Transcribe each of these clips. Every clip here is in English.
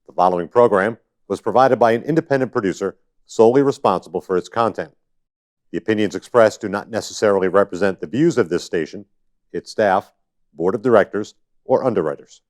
The following program was provided by an independent producer solely responsible for its content. The opinions expressed do not necessarily represent the views of this station, its staff, board of directors, or underwriters.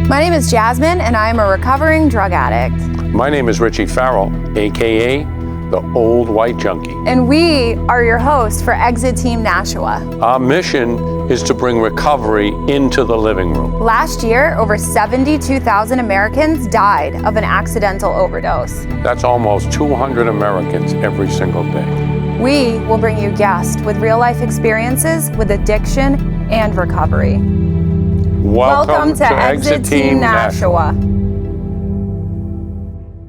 My name is Jasmine, and I am a recovering drug addict. My name is Richie Farrell, aka the Old White Junkie. And we are your hosts for Exit Team Nashua. Our mission is to bring recovery into the living room. Last year, over 72,000 Americans died of an accidental overdose. That's almost 200 Americans every single day. We will bring you guests with real-life experiences with addiction and recovery. Welcome to Exit Team Nashua.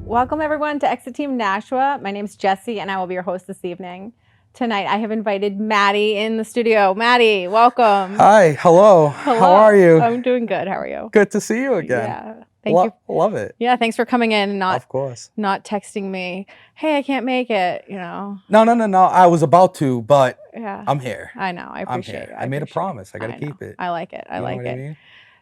Welcome everyone to Exit Team Nashua. My name is Jessie and I will be your host this evening. Tonight I have invited Maddie in the studio. Maddie, welcome. Hi, hello. How are you? I'm doing good. How are you? Good to see you again. Yeah, thank you. Love it. Yeah, thanks for coming in and Of course. not texting me, hey, I can't make it, you know. No. I was about to, but Yeah. I'm here. I know. I appreciate it. I made a promise. I got to keep it. I like it. I like it. I mean?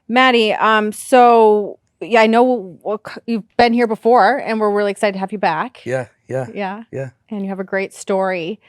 Maddie, so yeah, I know you've been here before and we're really excited to have you back. Yeah. And you have a great story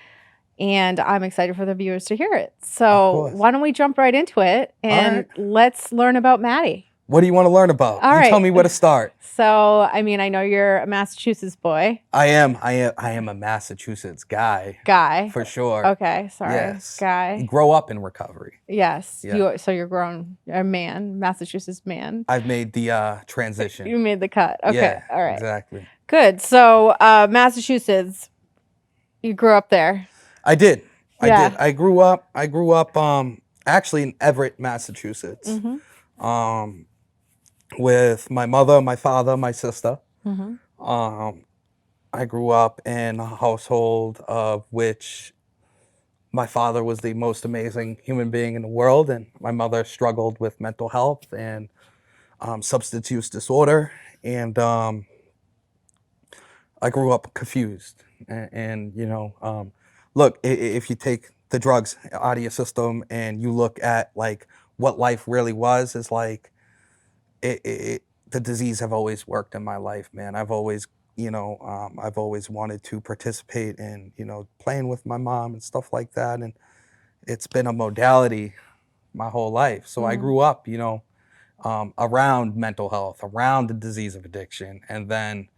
and I'm excited for the viewers to hear it. So why don't we jump right into it and let's learn about Maddie. What do you want to learn about? All right. Tell me where to start. So, I mean, I know you're a Massachusetts boy. I am a Massachusetts guy. For sure. Okay, sorry. Yes. Guy. Grow up in recovery. Yes. Yeah. So you're grown, a man, Massachusetts man. I've made the transition. You made the cut. Okay. Yeah, all right. Exactly. Good. So, Massachusetts, you grew up there. I did. Yeah. I grew up actually in Everett, Massachusetts. Mm-hmm. With my mother, my father, my sister. Mm-hmm. I grew up in a household of which my father was the most amazing human being in the world, and my mother struggled with mental health and substance use disorder. And I grew up confused. And you know, look, if you take the drugs out of your system and you look at like what life really was, is like, the disease have always worked in my life, man. I've always, I've always wanted to participate in, playing with my mom and stuff like that. And it's been a modality my whole life. So I grew up, around mental health, around the disease of addiction. And then,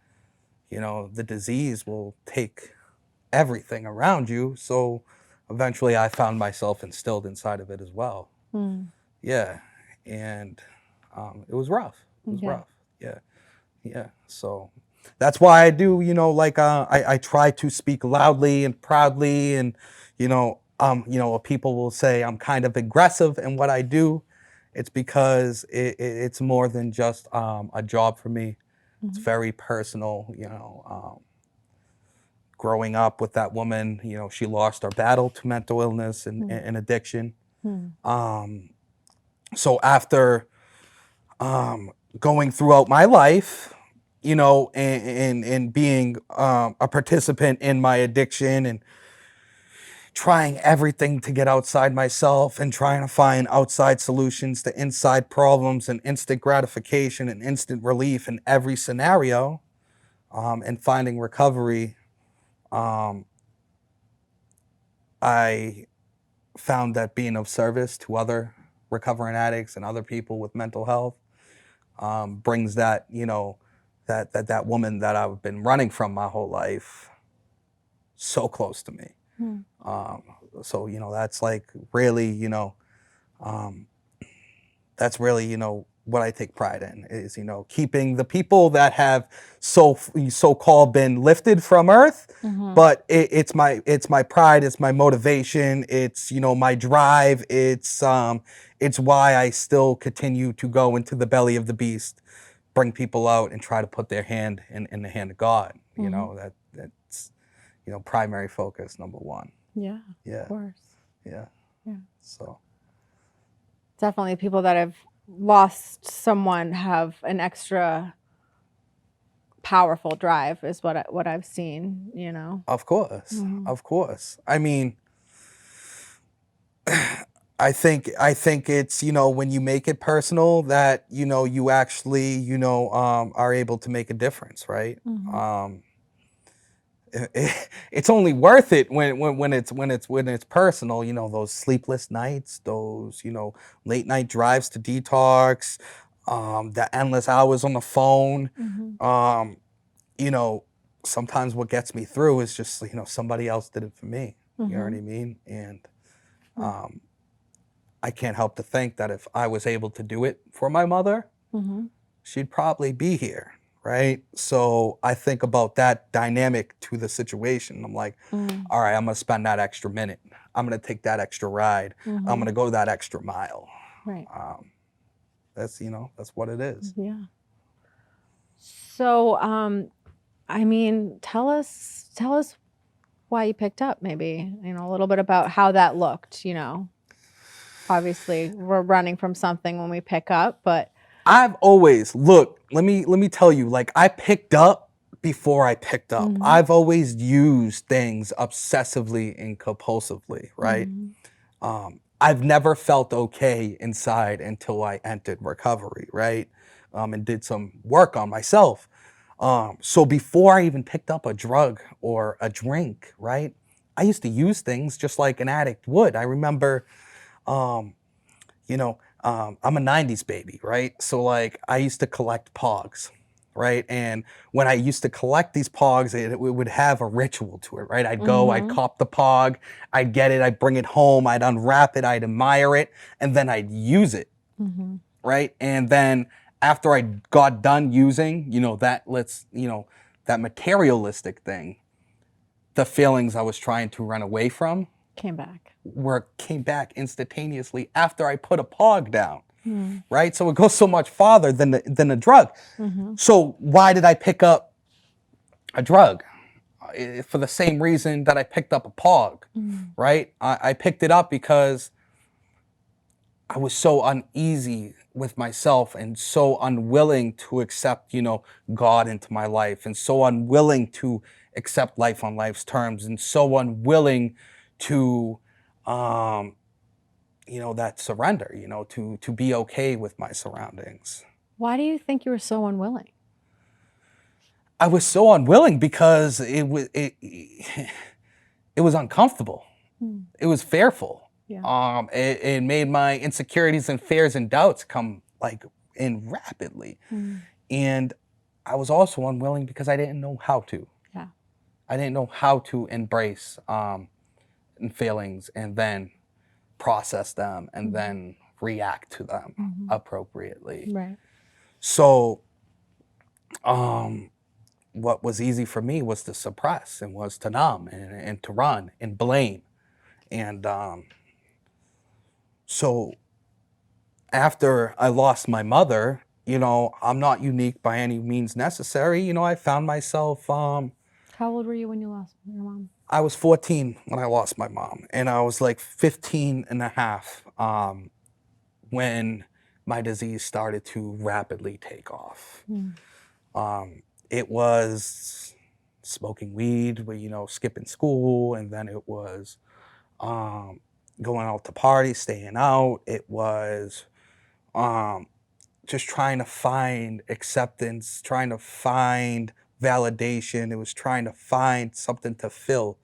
the disease will take everything around you. So eventually I found myself instilled inside of it as well. Yeah. And it was rough. It was rough. Yeah. So that's why I do, I try to speak loudly and proudly, and, people will say I'm kind of aggressive in what I do. It's because it's more than just a job for me. It's very personal, growing up with that woman, she lost her battle to mental illness and addiction. So after going throughout my life, and being a participant in my addiction and trying everything to get outside myself and trying to find outside solutions to inside problems and instant gratification and instant relief in every scenario, and finding recovery, I found that being of service to other recovering addicts and other people with mental health brings that, that woman that I've been running from my whole life so close to me. So, that's like really, that's really, what I take pride in is, keeping the people that have so-called been lifted from earth, but it's my pride, it's my motivation, it's, my drive, it's why I still continue to go into the belly of the beast, bring people out and try to put their hand in the hand of God. That's, primary focus, number one. Yeah. Of course. Yeah. So. Definitely people that have lost someone have an extra powerful drive is what I've seen, Of course. I mean, I think it's, when you make it personal that, you actually, are able to make a difference, right? It's only worth it when it's personal, those sleepless nights, those, late night drives to detox, the endless hours on the phone. You know, sometimes what gets me through is just, somebody else did it for me. You know what I mean? And I can't help to think that if I was able to do it for my mother, she'd probably be here, right? So I think about that dynamic to the situation. I'm like, all right, I'm gonna spend that extra minute. I'm gonna take that extra ride. I'm gonna go that extra mile. Right. That's what it is. Yeah. So, I mean, tell us why you picked up, maybe, a little bit about how that looked, Obviously, we're running from something when we pick up, but I've always let me tell you, like, I picked up before I picked up. I've always used things obsessively and compulsively, right? I've never felt okay inside until I entered recovery, right? And did some work on myself. So before I even picked up a drug or a drink, right? I used to use things just like an addict would. I remember, I'm a 90s baby, right? So like I used to collect Pogs, right? And when I used to collect these Pogs, it would have a ritual to it, right? I'd go, I'd cop the Pog, I'd get it, I'd bring it home, I'd unwrap it, I'd admire it, and then I'd use it, right? And then after I got done using, that materialistic thing, the feelings I was trying to run away from came back instantaneously after I put a Pog down, right? So it goes so much farther than a drug. So why did I pick up a drug? For the same reason that I picked up a Pog, right? I picked it up because I was so uneasy with myself and so unwilling to accept, God into my life, and so unwilling to accept life on life's terms, and so unwilling to, that surrender, to be okay with my surroundings. Why do you think you were so unwilling? I was so unwilling because it was uncomfortable. It was fearful. Yeah. It made my insecurities and fears and doubts come in rapidly. And I was also unwilling because I didn't know how to. Yeah. I didn't know how to embrace feelings and then process them and then react to them appropriately. Right. So what was easy for me was to suppress and was to numb and to run and blame. And so after I lost my mother, I'm not unique by any means necessary. I found myself, How old were you when you lost your mom? I was 14 when I lost my mom, and I was like 15 and a half when my disease started to rapidly take off. It was smoking weed, skipping school, and then it was going out to parties, staying out. It was just trying to find acceptance, trying to find validation. It was trying to find something to fill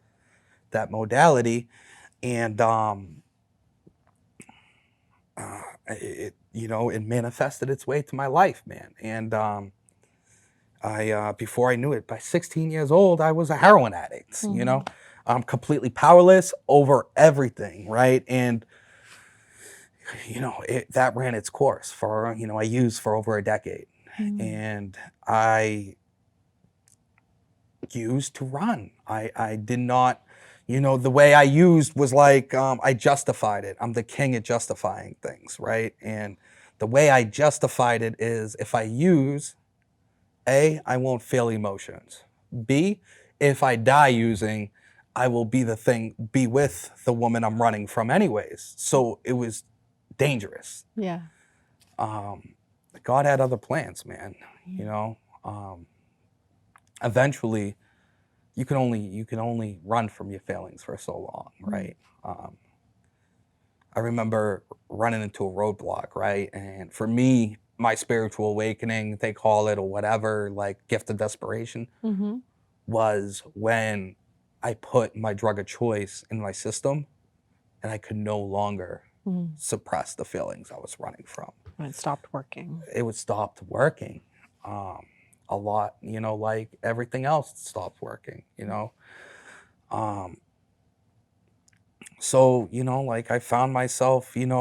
that modality. And it manifested its way to my life, man. And I before I knew it, by 16 years old, I was a heroin addict. I'm completely powerless over everything, right? And that ran its course for, I used for over a decade. And I used to run. I did not, the way I used was like, I justified it. I'm the king at justifying things, right? And the way I justified it is, if I use, A, I won't feel emotions. B, if I die using, I will be with the woman I'm running from anyways. So it was dangerous. Yeah. God had other plans, man. Eventually you can only run from your failings for so long, right? I remember running into a roadblock, right? And for me, my spiritual awakening, they call it, or whatever, like gift of desperation, was when I put my drug of choice in my system and I could no longer suppress the feelings I was running from. And it stopped working. It would stop working. A lot, like everything else stopped working, So, like I found myself, in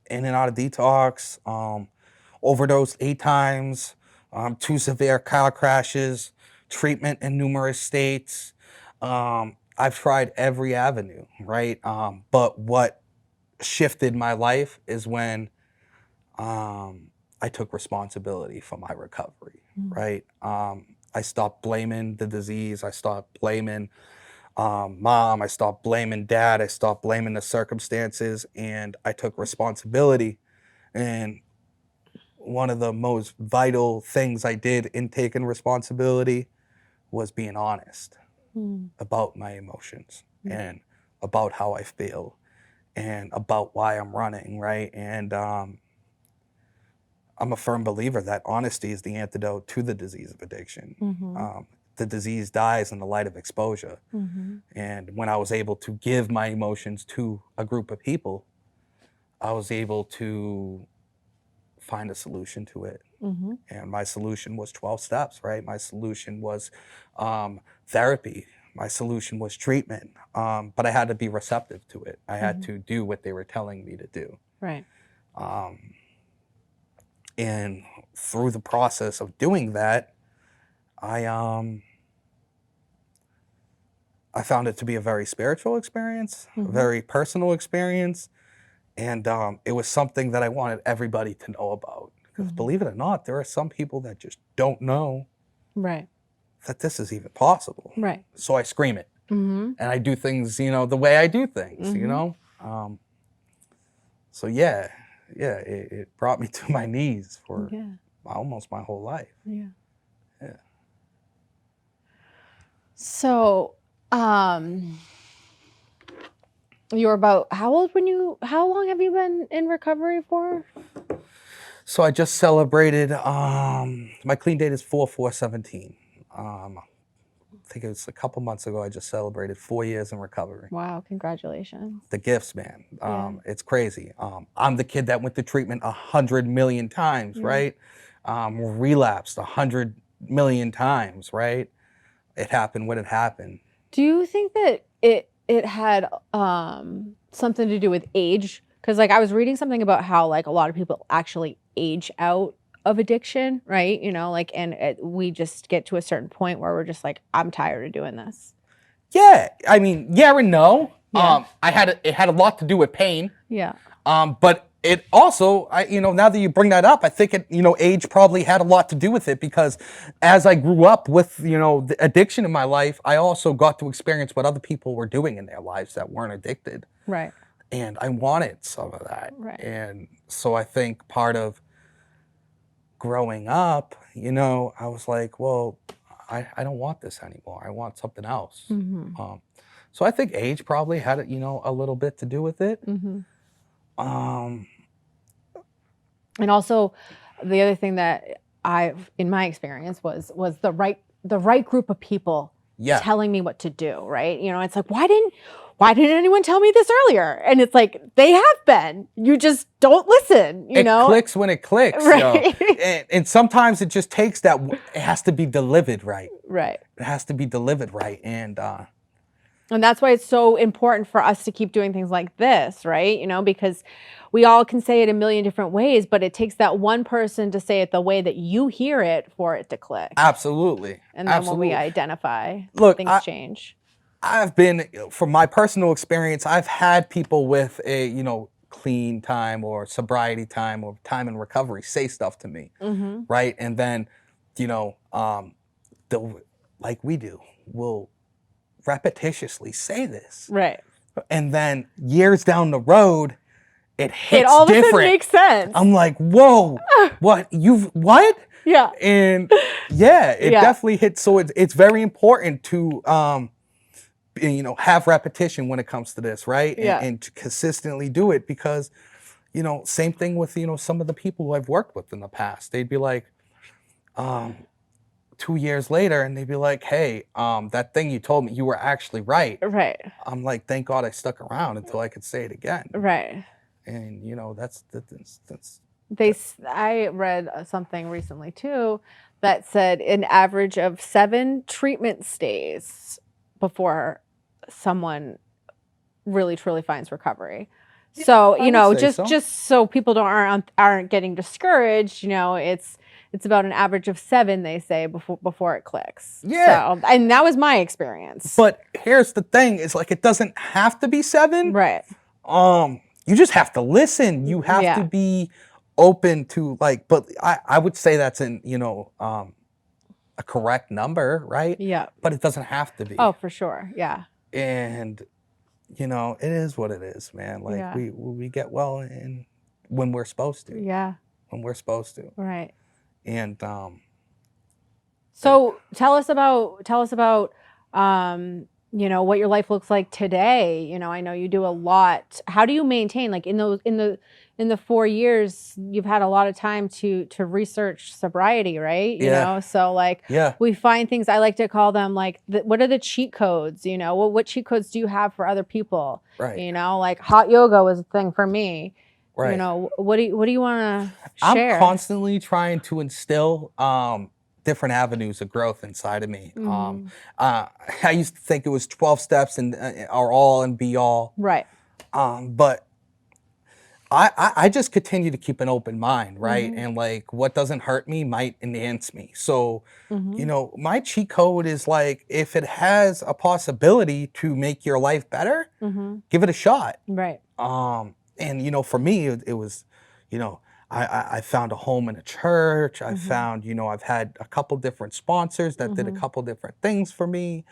and out of detox, overdosed 8 times, 2 severe car crashes, treatment in numerous states. I've tried every avenue, right? But what shifted my life is when I took responsibility for my recovery, right? I stopped blaming the disease. I stopped blaming mom. I stopped blaming dad. I stopped blaming the circumstances, and I took responsibility. And one of the most vital things I did in taking responsibility was being honest about my emotions and about how I feel and about why I'm running, right? And I'm a firm believer that honesty is the antidote to the disease of addiction. The disease dies in the light of exposure. And when I was able to give my emotions to a group of people, I was able to find a solution to it. And my solution was 12 steps, right? My solution was therapy. My solution was treatment. But I had to be receptive to it. I had to do what they were telling me to do. Right. And through the process of doing that, I found it to be a very spiritual experience, a very personal experience, and it was something that I wanted everybody to know about. Because believe it or not, there are some people that just don't know that this is even possible. Right. So I scream it, and I do things, the way I do things, So yeah, it brought me to my knees for almost my whole life. Yeah. Yeah. So, you were about how old how long have you been in recovery for? So I just celebrated, my clean date is 4/4/17. I think it was a couple months ago, I just celebrated 4 years in recovery. Wow, congratulations. The gifts, man. It's crazy. I'm the kid that went to treatment 100 million times, right? Relapsed 100 million times, right? It happened when it happened. Do you think that it had something to do with age? Because like I was reading something about how like a lot of people actually age out of addiction, right? We just get to a certain point where we're just like, I'm tired of doing this. Yeah, I mean, yeah and no. Yeah. It had a lot to do with pain. Yeah. But it also, now that you bring that up, I think age probably had a lot to do with it, because as I grew up with, the addiction in my life, I also got to experience what other people were doing in their lives that weren't addicted. Right. And I wanted some of that. Right. And so I think part of growing up, I was like, well, I don't want this anymore. I want something else. So I think age probably had, a little bit to do with it. And also, the other thing that in my experience, was the right group of people telling me what to do. Right? It's like, why didn't anyone tell me this earlier? And it's like, they have been. You just don't listen. It clicks when it clicks. Right. And sometimes it just takes that. It has to be delivered right. Right. It has to be delivered right, and that's why it's so important for us to keep doing things like this, right? Because we all can say it a million different ways, but it takes that one person to say it the way that you hear it for it to click. Absolutely. And then when we identify, things change. I've been, from my personal experience, I've had people with a, clean time or sobriety time or time in recovery say stuff to me, right? And then, like we do, will repetitiously say this. Right. And then years down the road, it hits it all different. Of a sudden makes sense. I'm like, whoa, what? Yeah. And it definitely hits. So it's very important to have repetition when it comes to this, right? Yeah. And to consistently do it, because, same thing with, some of the people who I've worked with in the past. They'd be like, 2 years later, and they'd be like, hey, that thing you told me, you were actually right. Right. I'm like, thank God I stuck around until I could say it again. Right. And, that's I read something recently too that said an average of 7 treatment stays before someone really truly finds recovery. So, I would say so. just so people aren't getting discouraged, it's about an average of 7, they say, before it clicks. Yeah. So, and that was my experience. But here's the thing, is like, it doesn't have to be 7. Right. You just have to listen. You have to be open to, like, but I would say that's a correct number, right? Yeah. But it doesn't have to be. Oh, for sure. Yeah. And it is what it is, man. Like, we get well in when we're supposed to. Yeah. When we're supposed to. Right. And so tell us about what your life looks like today. I know you do a lot. How do you maintain, like, in the 4 years you've had a lot of time to research sobriety, right? So, like, we find things, I like to call them, like, what are the cheat codes? What cheat codes do you have for other people? Right. Like, hot yoga was a thing for me. Right. What do you want to share? I'm constantly trying to instill different avenues of growth inside of me. I used to think it was 12 steps and are all and be all. Right. But I just continue to keep an open mind, right? And, like, what doesn't hurt me might enhance me. So, my cheat code is, like, if it has a possibility to make your life better, give it a shot. Right. And, for me, it was, I found a home in a church. I found, I've had a couple different sponsors that did a couple different things for me.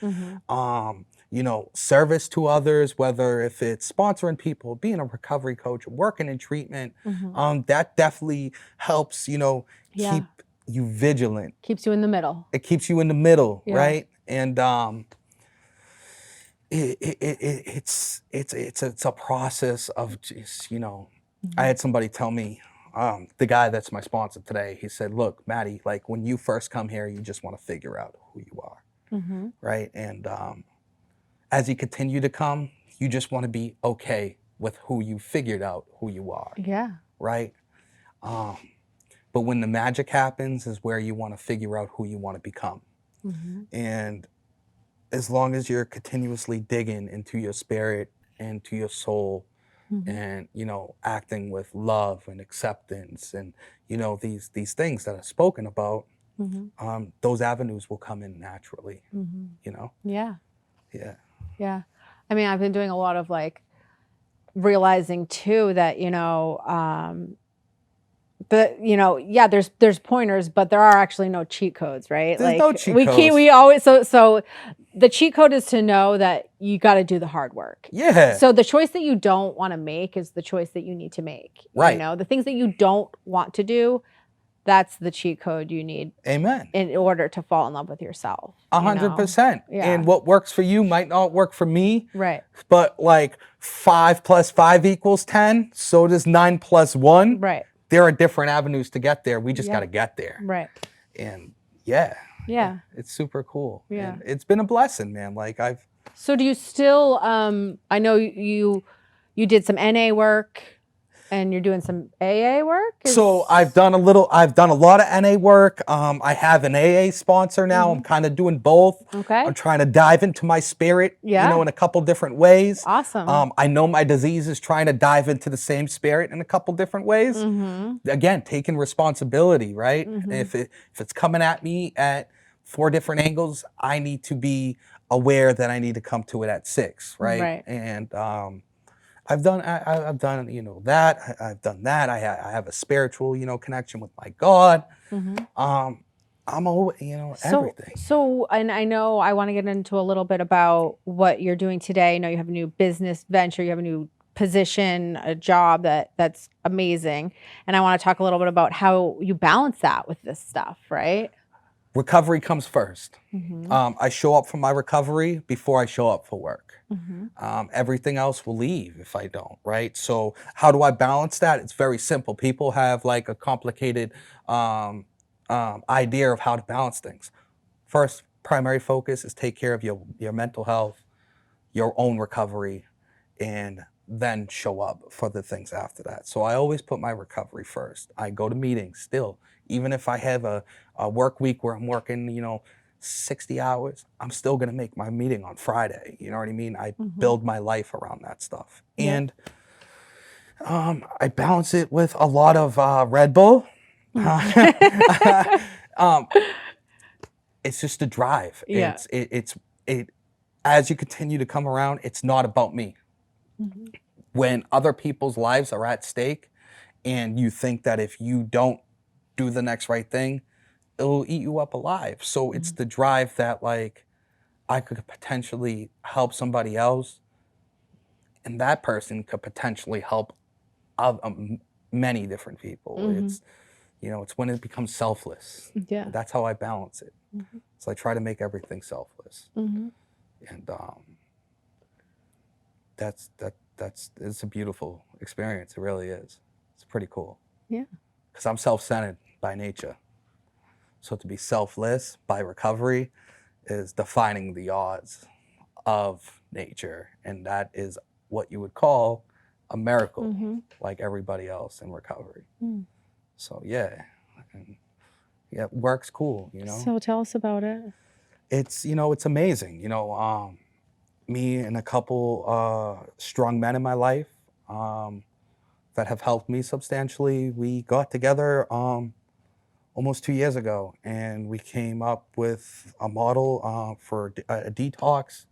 Service to others, whether if it's sponsoring people, being a recovery coach, working in treatment, that definitely helps, keep you vigilant. Keeps you in the middle. It keeps you in the middle, right? And it's a process of just, I had somebody tell me, the guy that's my sponsor today, he said, look, Maddie, like, when you first come here, you just want to figure out who you are, right? And as you continue to come, you just want to be okay with who you figured out who you are. Yeah. Right? But when the magic happens is where you want to figure out who you want to become. And as long as you're continuously digging into your spirit and to your soul, and, acting with love and acceptance and, these things that are spoken about, those avenues will come in naturally, Yeah. Yeah. Yeah. I mean, I've been doing a lot of, like, realizing too that, there's pointers, but there are actually no cheat codes, right? There's no cheat codes. We always, so the cheat code is to know that you got to do the hard work. Yeah. So the choice that you don't want to make is the choice that you need to make. Right. The things that you don't want to do, that's the cheat code you need. Amen. In order to fall in love with yourself. 100%. Yeah. And what works for you might not work for me. Right. But, like, 5 + 5 = 10. So does 9 + 1. Right. There are different avenues to get there. We just got to get there. Right. And yeah, it's super cool. Yeah. And it's been a blessing, man. Like, So do you still, I know you did some NA work and you're doing some AA work? So I've done a lot of NA work. I have an AA sponsor now. I'm kind of doing both. Okay. I'm trying to dive into my spirit, in a couple different ways. Awesome. I know my disease is trying to dive into the same spirit in a couple different ways. Again, taking responsibility, right? If it's coming at me at 4 different angles, I need to be aware that I need to come to it at 6, right? Right. And I've done that. I've done that. I have a spiritual, connection with my God. I'm always, everything. So, and I know I want to get into a little bit about what you're doing today. I know you have a new business venture, you have a new position, a job that's amazing. And I want to talk a little bit about how you balance that with this stuff, right? recovery comes first. Mm-hmm. I show up for my recovery before I show up for work. Mm-hmm. Everything else will leave if I don't, right? So how do I balance that? It's very simple. People have like a complicated idea of how to balance things. First, primary focus is take care of your mental health, your own recovery, and then show up for the things after that. So I always put my recovery first. I go to meetings still, even if I have a work week where I'm working, 60 hours, I'm still gonna make my meeting on Friday. You know what I mean? I build my life around that stuff. Yeah. And I balance it with a lot of Red Bull. It's just a drive. Yeah. It's as you continue to come around, it's not about me. Mm-hmm. When other people's lives are at stake and you think that if you don't do the next right thing, it'll eat you up alive. So it's the drive that like I could potentially help somebody else and that person could potentially help many different people. It's, it's when it becomes selfless. Yeah. That's how I balance it. So I try to make everything selfless. And it's a beautiful experience. It really is. It's pretty cool. Yeah. Because I'm self-centered by nature. So to be selfless by recovery is defining the odds of nature. And that is what you would call a miracle, like everybody else in recovery. So yeah. And yeah, work's cool, So tell us about it. It's, it's amazing. Me and a couple strong men in my life that have helped me substantially. We got together almost 2 years ago, and we came up with a model for a detox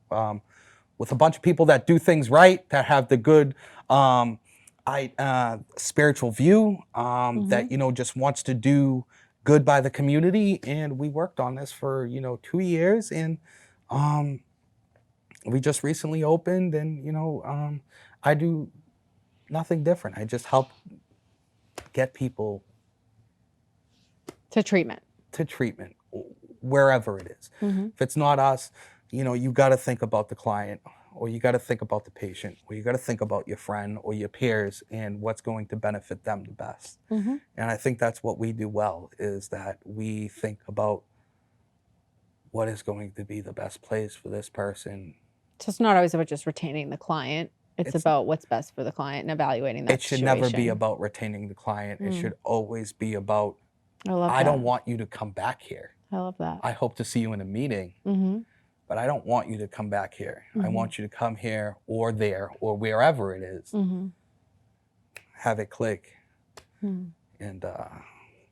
with a bunch of people that do things right, that have the good spiritual view, that just wants to do good by the community. And we worked on this for 2 years, and we just recently opened, and I do nothing different. I just help get people To treatment. wherever it is. If it's not us, you got to think about the client, or you got to think about the patient, or you got to think about your friend or your peers and what's going to benefit them the best. And I think that's what we do well, is that we think about what is going to be the best place for this person. So it's not always about just retaining the client. It's about what's best for the client and evaluating that It should never be about retaining the client. It should always be about, I don't want you to come back here. I love that. I hope to see you in a meeting, but I don't want you to come back here. I want you to come here or there or wherever it is, have it click, and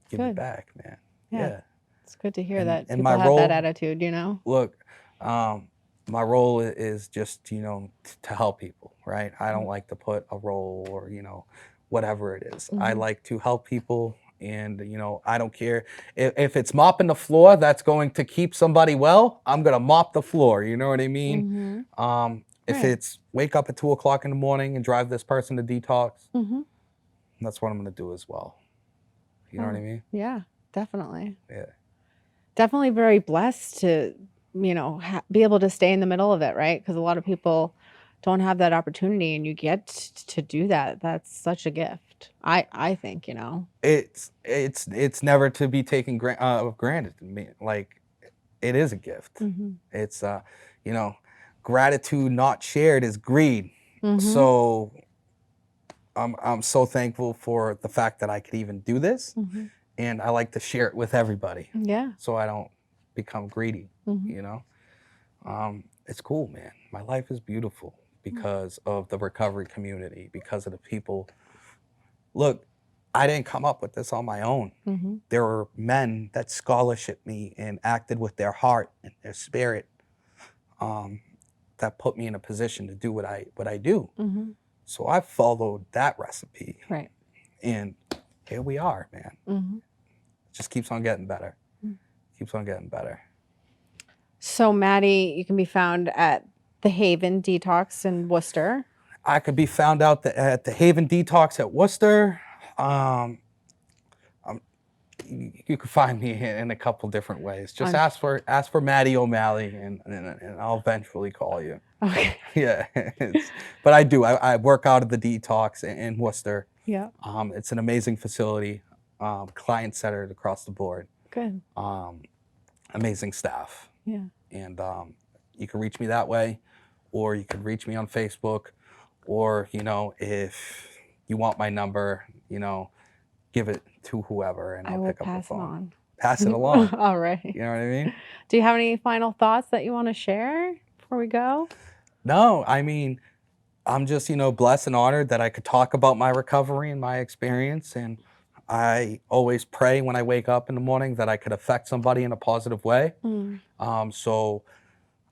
give it back, man. Yeah. It's good to hear that and people my have role, that attitude, Look, my role is just, to help people, right? I don't like to put a role or, whatever it is. I like to help people. And, I don't care if it's mopping the floor that's going to keep somebody well, I'm going to mop the floor. You know what I mean? If it's wake up at 2 o'clock in the morning and drive this person to detox, that's what I'm going to do as well. You know what I mean? Yeah, definitely. Yeah. Definitely very blessed to, be able to stay in the middle of it, right? Because a lot of people don't have that opportunity, and you get to do that. That's such a gift. I think, It's never to be taken granted. Like, it is a gift. It's gratitude not shared is greed. So I'm so thankful for the fact that I could even do this, and I like to share it with everybody. Yeah. So I don't become greedy. It's cool, man. My life is beautiful because of the recovery community, because of the people. Look, I didn't come up with this on my own. There were men that scholarshiped me and acted with their heart and their spirit, that put me in a position to do what I do. So I followed that recipe. Right. And here we are, man. It just keeps on getting better. Keeps on getting better. So Maddie, you can be found at the Haven Detox in Worcester. I could be found out at the Haven Detox at Worcester. You can find me in a couple different ways. Just On- ask for Maddie O'Malley, and I'll eventually call you. Okay. Yeah, but I do. I work out of the Detox in Worcester. Yeah. It's an amazing facility, client-centered across the board. Good. Amazing staff. Yeah. And you can reach me that way, or you can reach me on Facebook, or if you want my number, give it to whoever, and I I'll will pick up the pass it phone. on. Pass it along. All right. You know what I mean? Do you have any final thoughts that you want to share before we go? No, I mean, I'm just, blessed and honored that I could talk about my recovery and my experience. And I always pray when I wake up in the morning that I could affect somebody in a positive way. So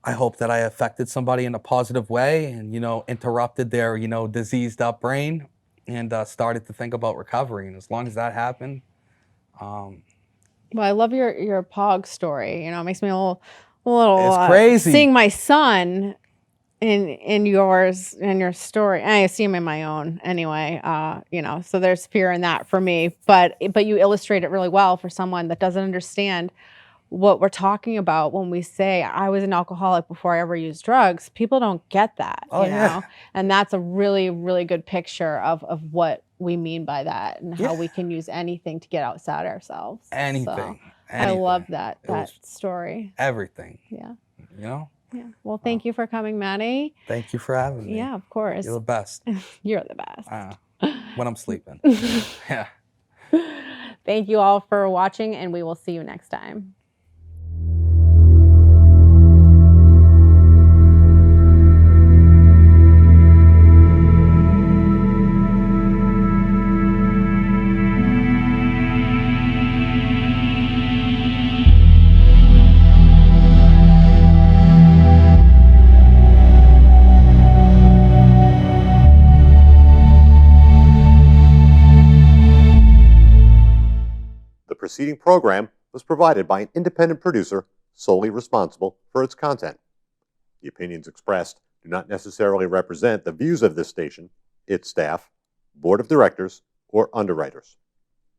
I hope that I affected somebody in a positive way and, interrupted their, diseased up brain and started to think about recovery. And as long as that happened, well, I love your POG story. It makes me a little it's crazy. Seeing my son in yours and your story. I see him in my own anyway. So there's fear in that for me. But you illustrate it really well for someone that doesn't understand what we're talking about when we say I was an alcoholic before I ever used drugs. People don't get that, you know? And that's a really, really good picture of what we mean by that and how we can use anything to get outside ourselves. Anything. I love that story. Everything. Yeah. Yeah. Well, thank you for coming, Maddie. Thank you for having me. Yeah, of course. You're the best. You're the best. When I'm sleeping. Yeah. Thank you all for watching, and we will see you next time. The preceding program was provided by an independent producer solely responsible for its content. The opinions expressed do not necessarily represent the views of this station, its staff, board of directors, or underwriters.